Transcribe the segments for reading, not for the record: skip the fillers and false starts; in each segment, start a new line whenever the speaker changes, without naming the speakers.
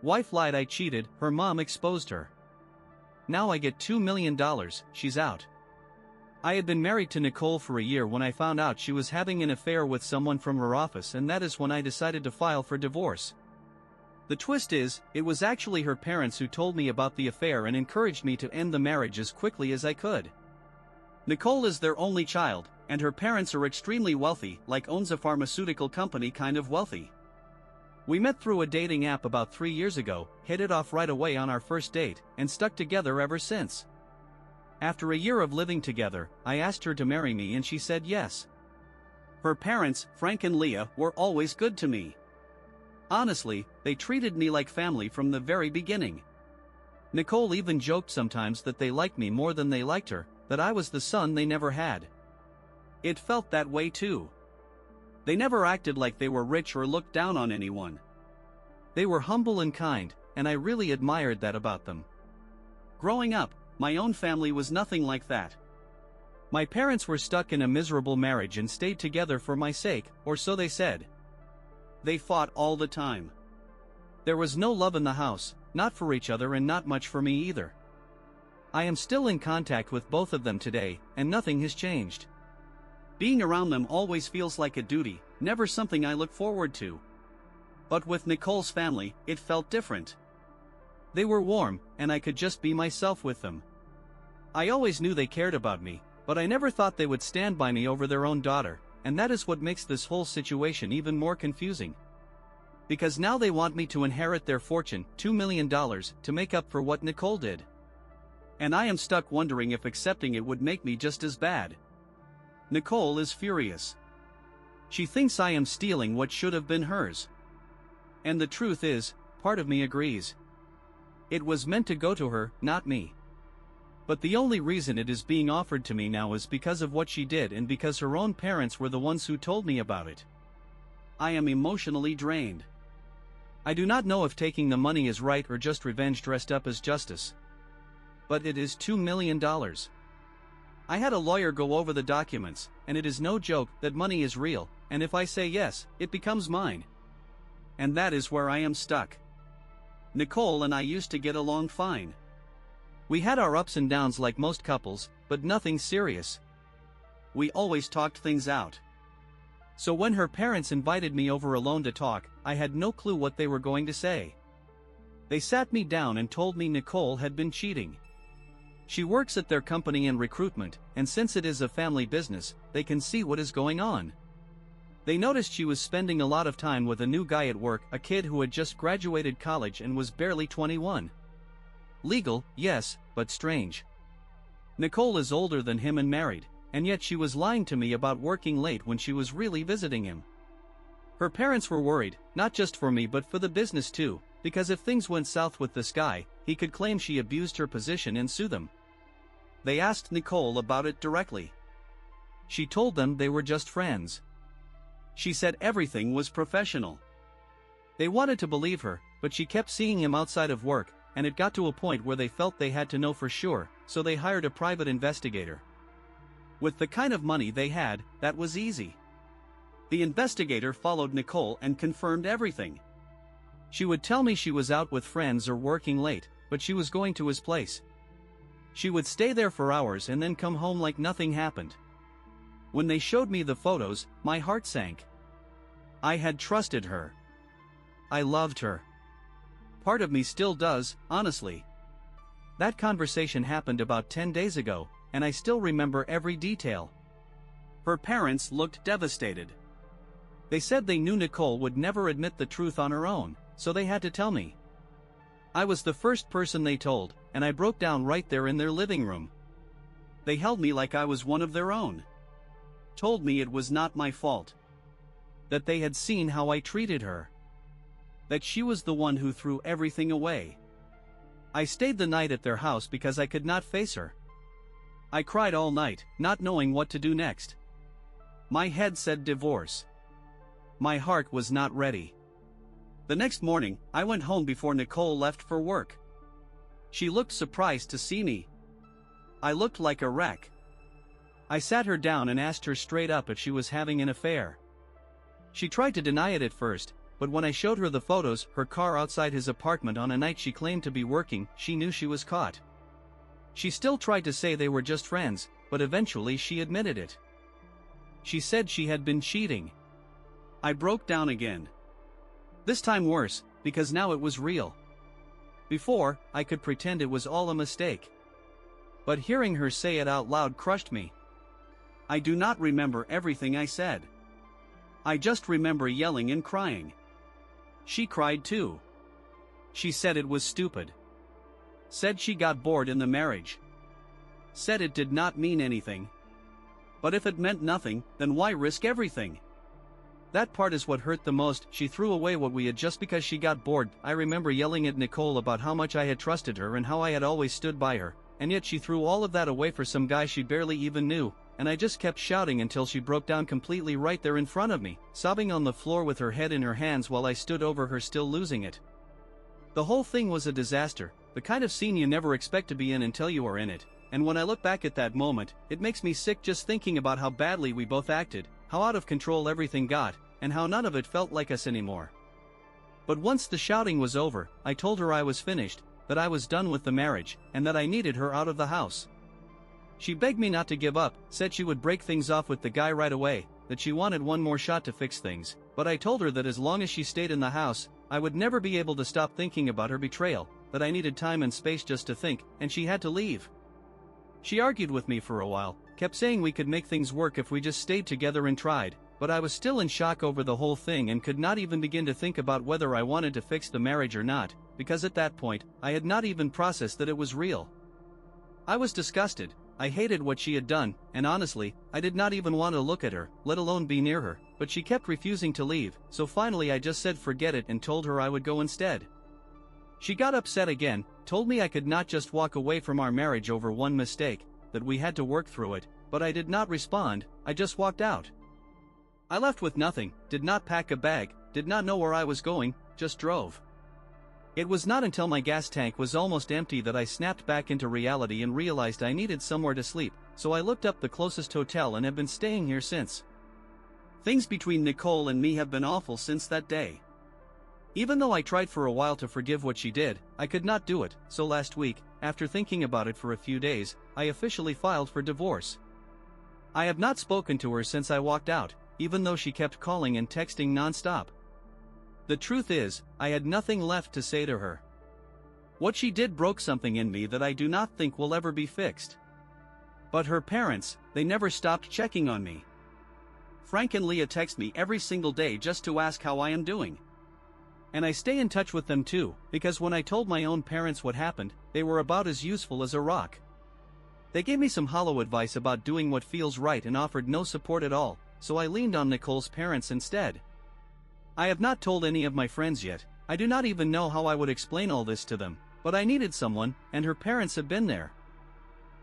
Wife lied I cheated, her mom exposed her. Now I get $2 million, she's out. I had been married to Nicole for a year when I found out she was having an affair with someone from her office, and that is when I decided to file for divorce. The twist is, it was actually her parents who told me about the affair and encouraged me to end the marriage as quickly as I could. Nicole is their only child, and her parents are extremely wealthy, like owns a pharmaceutical company kind of wealthy. We met through a dating app about 3 years ago, hit it off right away on our first date, and stuck together ever since. After a year of living together, I asked her to marry me and she said yes. Her parents, Frank and Leah, were always good to me. Honestly, they treated me like family from the very beginning. Nicole even joked sometimes that they liked me more than they liked her, that I was the son they never had. It felt that way too. They never acted like they were rich or looked down on anyone. They were humble and kind, and I really admired that about them. Growing up, my own family was nothing like that. My parents were stuck in a miserable marriage and stayed together for my sake, or so they said. They fought all the time. There was no love in the house, not for each other and not much for me either. I am still in contact with both of them today, and nothing has changed. Being around them always feels like a duty, never something I look forward to. But with Nicole's family, it felt different. They were warm, and I could just be myself with them. I always knew they cared about me, but I never thought they would stand by me over their own daughter, and that is what makes this whole situation even more confusing. Because now they want me to inherit their fortune, $2 million, to make up for what Nicole did. And I am stuck wondering if accepting it would make me just as bad. Nicole is furious. She thinks I am stealing what should have been hers. And the truth is, part of me agrees. It was meant to go to her, not me. But the only reason it is being offered to me now is because of what she did and because her own parents were the ones who told me about it. I am emotionally drained. I do not know if taking the money is right or just revenge dressed up as justice. But it is $2 million. I had a lawyer go over the documents, and it is no joke that money is real, and if I say yes, it becomes mine. And that is where I am stuck. Nicole and I used to get along fine. We had our ups and downs like most couples, but nothing serious. We always talked things out. So when her parents invited me over alone to talk, I had no clue what they were going to say. They sat me down and told me Nicole had been cheating. She works at their company in recruitment, and since it is a family business, they can see what is going on. They noticed she was spending a lot of time with a new guy at work, a kid who had just graduated college and was barely 21. Legal, yes, but strange. Nicole is older than him and married, and yet she was lying to me about working late when she was really visiting him. Her parents were worried, not just for me but for the business too, because if things went south with this guy, he could claim she abused her position and sue them. They asked Nicole about it directly. She told them they were just friends. She said everything was professional. They wanted to believe her, but she kept seeing him outside of work, and it got to a point where they felt they had to know for sure, so they hired a private investigator. With the kind of money they had, that was easy. The investigator followed Nicole and confirmed everything. She would tell me she was out with friends or working late, but she was going to his place. She would stay there for hours and then come home like nothing happened. When they showed me the photos, my heart sank. I had trusted her. I loved her. Part of me still does, honestly. That conversation happened about 10 days ago, and I still remember every detail. Her parents looked devastated. They said they knew Nicole would never admit the truth on her own, so they had to tell me. I was the first person they told, and I broke down right there in their living room. They held me like I was one of their own. Told me it was not my fault. That they had seen how I treated her. That she was the one who threw everything away. I stayed the night at their house because I could not face her. I cried all night, not knowing what to do next. My head said divorce. My heart was not ready. The next morning, I went home before Nicole left for work. She looked surprised to see me. I looked like a wreck. I sat her down and asked her straight up if she was having an affair. She tried to deny it at first, but when I showed her the photos, her car outside his apartment on a night she claimed to be working, she knew she was caught. She still tried to say they were just friends, but eventually she admitted it. She said she had been cheating. I broke down again. This time worse, because now it was real. Before, I could pretend it was all a mistake. But hearing her say it out loud crushed me. I do not remember everything I said. I just remember yelling and crying. She cried too. She said it was stupid. Said she got bored in the marriage. Said it did not mean anything. But if it meant nothing, then why risk everything? That part is what hurt the most. She threw away what we had just because she got bored. I remember yelling at Nicole about how much I had trusted her and how I had always stood by her, and yet she threw all of that away for some guy she barely even knew, and I just kept shouting until she broke down completely right there in front of me, sobbing on the floor with her head in her hands while I stood over her still losing it. The whole thing was a disaster, the kind of scene you never expect to be in until you are in it, and when I look back at that moment, it makes me sick just thinking about how badly we both acted, how out of control everything got, and how none of it felt like us anymore. But once the shouting was over, I told her I was finished, that I was done with the marriage, and that I needed her out of the house. She begged me not to give up, said she would break things off with the guy right away, that she wanted one more shot to fix things, but I told her that as long as she stayed in the house, I would never be able to stop thinking about her betrayal, that I needed time and space just to think, and she had to leave. She argued with me for a while, kept saying we could make things work if we just stayed together and tried, but I was still in shock over the whole thing and could not even begin to think about whether I wanted to fix the marriage or not, because at that point, I had not even processed that it was real. I was disgusted, I hated what she had done, and honestly, I did not even want to look at her, let alone be near her, but she kept refusing to leave, so finally I just said forget it and told her I would go instead. She got upset again, told me I could not just walk away from our marriage over one mistake, that we had to work through it, but I did not respond, I just walked out. I left with nothing, did not pack a bag, did not know where I was going, just drove. It was not until my gas tank was almost empty that I snapped back into reality and realized I needed somewhere to sleep, so I looked up the closest hotel and have been staying here since. Things between Nicole and me have been awful since that day. Even though I tried for a while to forgive what she did, I could not do it, so last week, after thinking about it for a few days, I officially filed for divorce. I have not spoken to her since I walked out, even though she kept calling and texting non-stop. The truth is, I had nothing left to say to her. What she did broke something in me that I do not think will ever be fixed. But her parents, they never stopped checking on me. Frank and Leah text me every single day just to ask how I am doing. And I stay in touch with them too, because when I told my own parents what happened, they were about as useful as a rock. They gave me some hollow advice about doing what feels right and offered no support at all, so I leaned on Nicole's parents instead. I have not told any of my friends yet, I do not even know how I would explain all this to them, but I needed someone, and her parents have been there.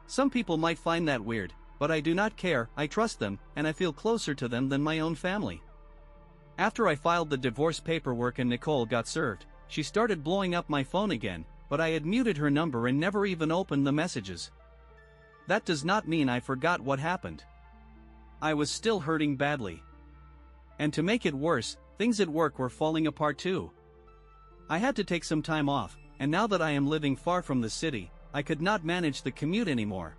Some people might find that weird, but I do not care, I trust them, and I feel closer to them than my own family. After I filed the divorce paperwork and Nicole got served, she started blowing up my phone again, but I had muted her number and never even opened the messages. That does not mean I forgot what happened. I was still hurting badly. And to make it worse, things at work were falling apart too. I had to take some time off, and now that I am living far from the city, I could not manage the commute anymore.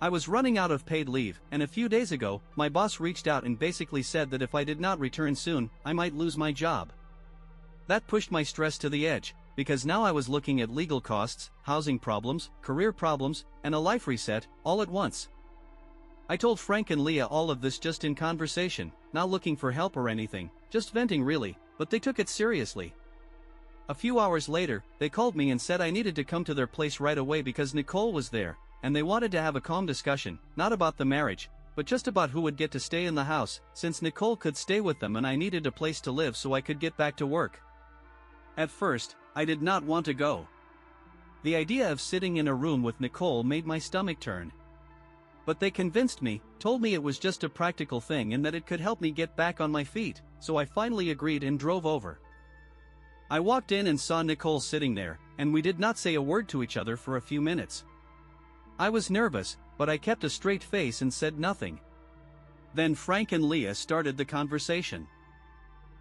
I was running out of paid leave, and a few days ago, my boss reached out and basically said that if I did not return soon, I might lose my job. That pushed my stress to the edge, because now I was looking at legal costs, housing problems, career problems, and a life reset, all at once. I told Frank and Leah all of this just in conversation, not looking for help or anything, just venting really, but they took it seriously. A few hours later, they called me and said I needed to come to their place right away because Nicole was there, and they wanted to have a calm discussion, not about the marriage, but just about who would get to stay in the house, since Nicole could stay with them and I needed a place to live so I could get back to work. At first, I did not want to go. The idea of sitting in a room with Nicole made my stomach turn. But they convinced me, told me it was just a practical thing and that it could help me get back on my feet, so I finally agreed and drove over. I walked in and saw Nicole sitting there, and we did not say a word to each other for a few minutes. I was nervous, but I kept a straight face and said nothing. Then Frank and Leah started the conversation.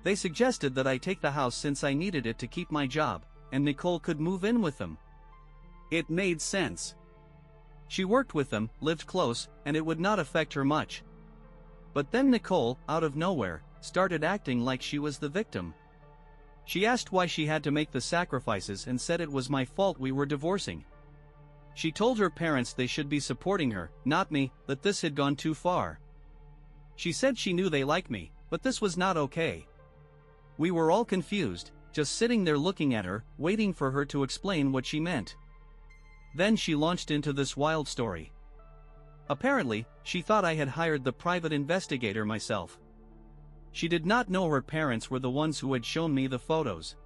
They suggested that I take the house since I needed it to keep my job, and Nicole could move in with them. It made sense. She worked with them, lived close, and it would not affect her much. But then Nicole, out of nowhere, started acting like she was the victim. She asked why she had to make the sacrifices and said it was my fault we were divorcing. She told her parents they should be supporting her, not me, that this had gone too far. She said she knew they liked me, but this was not okay. We were all confused, just sitting there looking at her, waiting for her to explain what she meant. Then she launched into this wild story. Apparently, she thought I had hired the private investigator myself. She did not know her parents were the ones who had shown me the photos.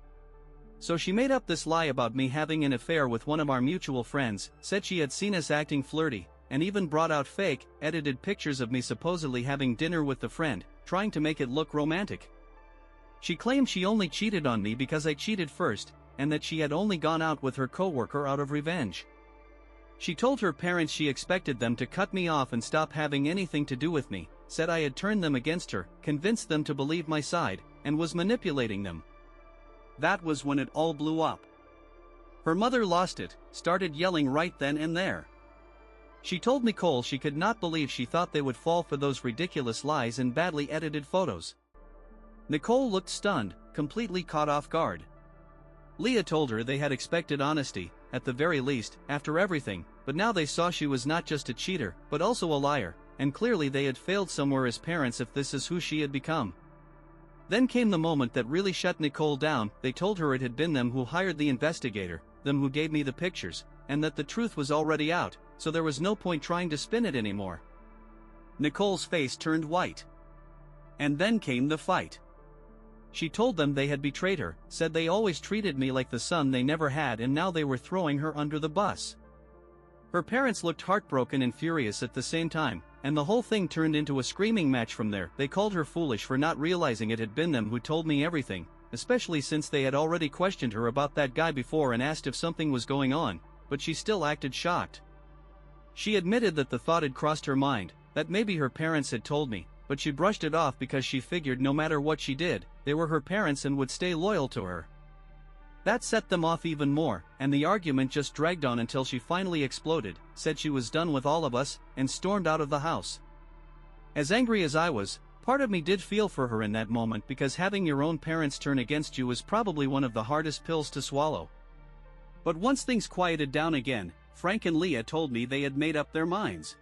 So she made up this lie about me having an affair with one of our mutual friends, said she had seen us acting flirty, and even brought out fake, edited pictures of me supposedly having dinner with the friend, trying to make it look romantic. She claimed she only cheated on me because I cheated first, and that she had only gone out with her coworker out of revenge. She told her parents she expected them to cut me off and stop having anything to do with me, said I had turned them against her, convinced them to believe my side, and was manipulating them. That was when it all blew up. Her mother lost it, started yelling right then and there. She told Nicole she could not believe she thought they would fall for those ridiculous lies and badly edited photos. Nicole looked stunned, completely caught off guard. Leah told her they had expected honesty, at the very least, after everything, but now they saw she was not just a cheater, but also a liar, and clearly they had failed somewhere as parents if this is who she had become. Then came the moment that really shut Nicole down. They told her it had been them who hired the investigator, them who gave me the pictures, and that the truth was already out, so there was no point trying to spin it anymore. Nicole's face turned white. And then came the fight. She told them they had betrayed her, said they always treated me like the son they never had, and now they were throwing her under the bus. Her parents looked heartbroken and furious at the same time, and the whole thing turned into a screaming match from there. They called her foolish for not realizing it had been them who told me everything, especially since they had already questioned her about that guy before and asked if something was going on, but she still acted shocked. She admitted that the thought had crossed her mind, that maybe her parents had told me, but she brushed it off because she figured no matter what she did, they were her parents and would stay loyal to her. That set them off even more, and the argument just dragged on until she finally exploded, said she was done with all of us, and stormed out of the house. As angry as I was, part of me did feel for her in that moment, because having your own parents turn against you is probably one of the hardest pills to swallow. But once things quieted down again, Frank and Leah told me they had made up their minds.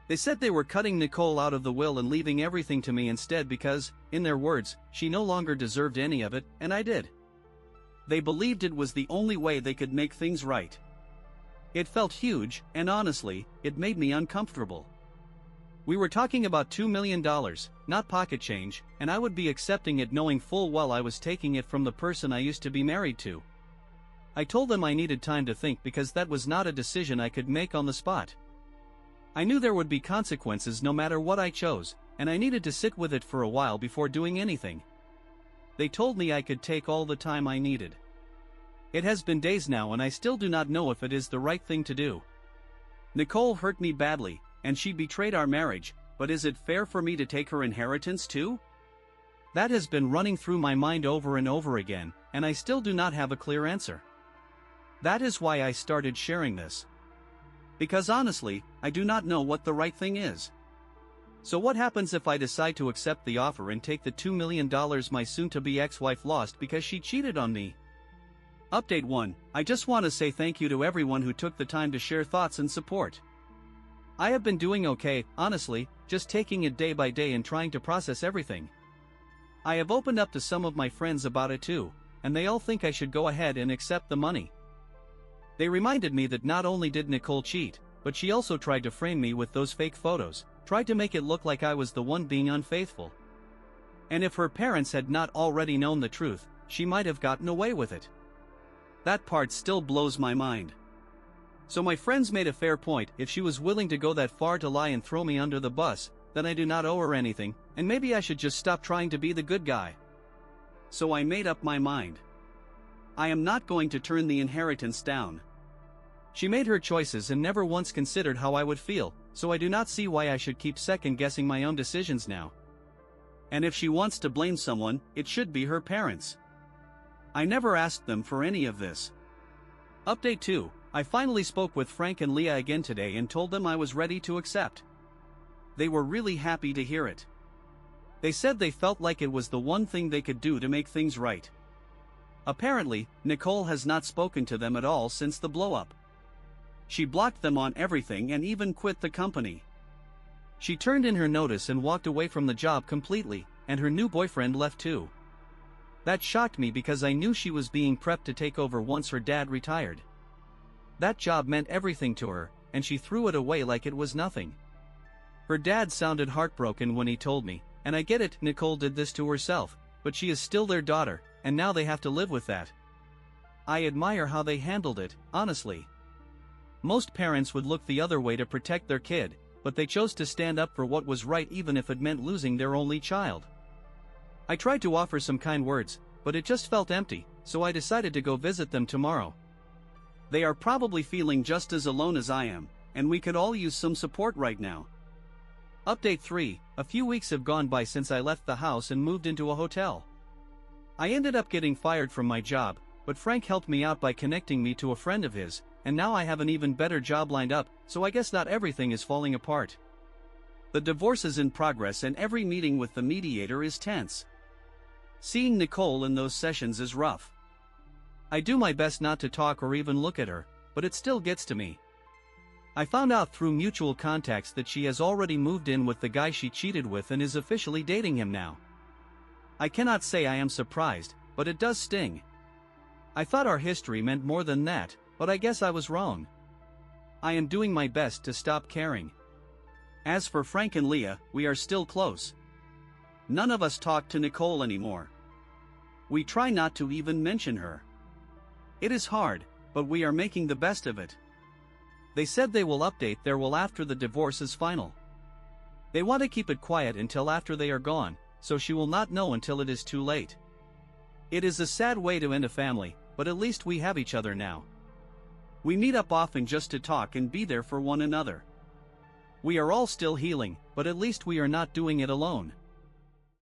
They said they were cutting Nicole out of the will and leaving everything to me instead because, in their words, she no longer deserved any of it, and I did. They believed it was the only way they could make things right. It felt huge, and honestly, it made me uncomfortable. We were talking about $2 million, not pocket change, and I would be accepting it knowing full well I was taking it from the person I used to be married to. I told them I needed time to think because that was not a decision I could make on the spot. I knew there would be consequences no matter what I chose, and I needed to sit with it for a while before doing anything. They told me I could take all the time I needed. It has been days now and I still do not know if it is the right thing to do. Nicole hurt me badly, and she betrayed our marriage, but is it fair for me to take her inheritance too? That has been running through my mind over and over again, and I still do not have a clear answer. That is why I started sharing this. Because honestly, I do not know what the right thing is. So what happens if I decide to accept the offer and take the $2 million my soon-to-be ex-wife lost because she cheated on me? Update 1. I just want to say thank you to everyone who took the time to share thoughts and support. I have been doing okay, honestly, just taking it day by day and trying to process everything. I have opened up to some of my friends about it too, and they all think I should go ahead and accept the money. They reminded me that not only did Nicole cheat, but she also tried to frame me with those fake photos, tried to make it look like I was the one being unfaithful. And if her parents had not already known the truth, she might have gotten away with it. That part still blows my mind. So my friends made a fair point. If she was willing to go that far to lie and throw me under the bus, then I do not owe her anything, and maybe I should just stop trying to be the good guy. So I made up my mind. I am not going to turn the inheritance down. She made her choices and never once considered how I would feel, so I do not see why I should keep second-guessing my own decisions now. And if she wants to blame someone, it should be her parents. I never asked them for any of this. Update 2. I finally spoke with Frank and Leah again today and told them I was ready to accept. They were really happy to hear it. They said they felt like it was the one thing they could do to make things right. Apparently, Nicole has not spoken to them at all since the blow-up. She blocked them on everything and even quit the company. She turned in her notice and walked away from the job completely, and her new boyfriend left too. That shocked me because I knew she was being prepped to take over once her dad retired. That job meant everything to her, and she threw it away like it was nothing. Her dad sounded heartbroken when he told me, and I get it, Nicole did this to herself, but she is still their daughter, and now they have to live with that. I admire how they handled it, honestly. Most parents would look the other way to protect their kid, but they chose to stand up for what was right even if it meant losing their only child. I tried to offer some kind words, but it just felt empty, so I decided to go visit them tomorrow. They are probably feeling just as alone as I am, and we could all use some support right now. Update 3. A few weeks have gone by since I left the house and moved into a hotel. I ended up getting fired from my job, but Frank helped me out by connecting me to a friend of his, and now I have an even better job lined up, so I guess not everything is falling apart. The divorce is in progress and every meeting with the mediator is tense. Seeing Nicole in those sessions is rough. I do my best not to talk or even look at her, but it still gets to me. I found out through mutual contacts that she has already moved in with the guy she cheated with and is officially dating him now. I cannot say I am surprised, but it does sting. I thought our history meant more than that, but I guess I was wrong. I am doing my best to stop caring. As for Frank and Leah, we are still close. None of us talk to Nicole anymore. We try not to even mention her. It is hard, but we are making the best of it. They said they will update their will after the divorce is final. They want to keep it quiet until after they are gone, so she will not know until it is too late. It is a sad way to end a family, but at least we have each other now. We meet up often just to talk and be there for one another. We are all still healing, but at least we are not doing it alone.